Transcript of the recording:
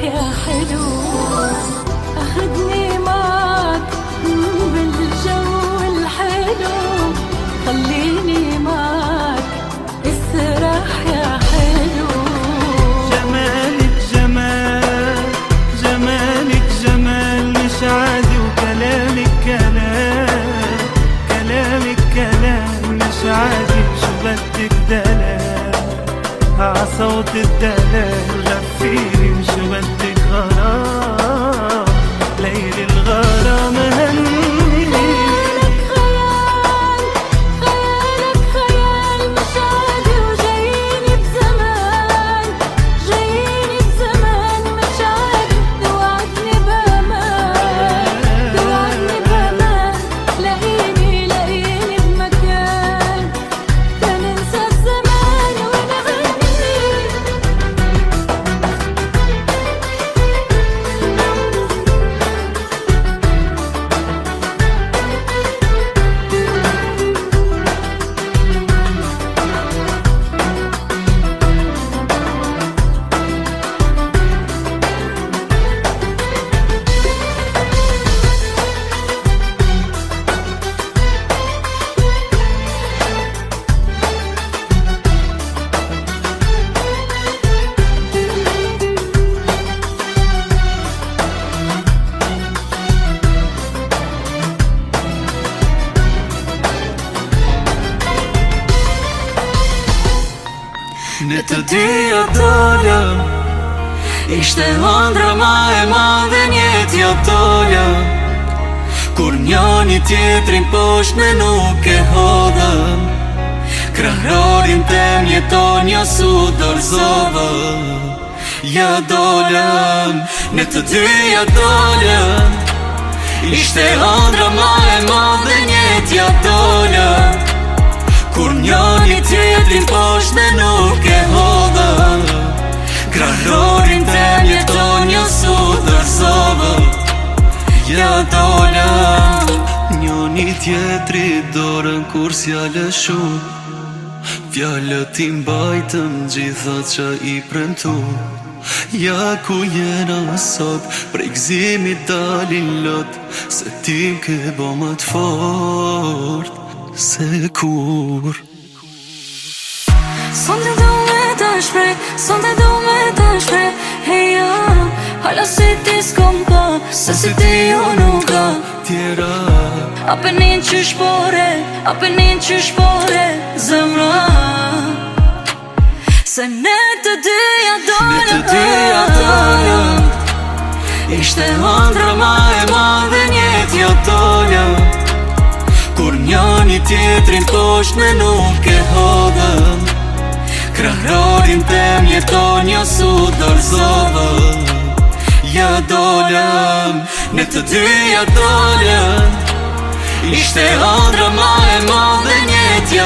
يا حلو أخدني معك بالجو الحلو خليني معك اسرح يا حلو جمالك جمال جمالك جمال مش عادي وكلامك كلام كلامك كلام مش عادي شو بدك دلال عصوت الدلال غفيري وشو بدك غرام ليل الغرام هني Në të dyja dolëm Ishte ëndra ma e madhe njëtja dolëm Kur njoni tjetrin poshtë nuk e hodhëm Krahërorin tem jeton jo su dorëzovëm Ja dolëm Në të dyja dolëm Ishte ëndra ma e madhe njëtja dolëm Kur njoni tjetrin poshtë nuk e hodhëm Krahërorin tem jeton jo su dorëzovëm Ja dolëm Njoni tjetri dorën kur s'jale shumë Fjallët i mbajtëm gjitha që i premtu Ja ku jena sot Prej gzimit dalin lot Se tim ke bo më t'fort Se kur Sonte do me të shprej, sonte do me të shprej Heja, hala si ti s'kom ka, se si ti jo nuk ka Tjera Apenin që shpore, zemra Se ne të dyja dolëm Ishte ëndra ma e madhe njëtja dolëm Kur njoni tjetrin poshtë nuk e hodhëm Krahërorin tem jeton jo su dorëzovëm Ja dolëm Në të dyja dolëm Ishte ëndra ma e madhe njëtja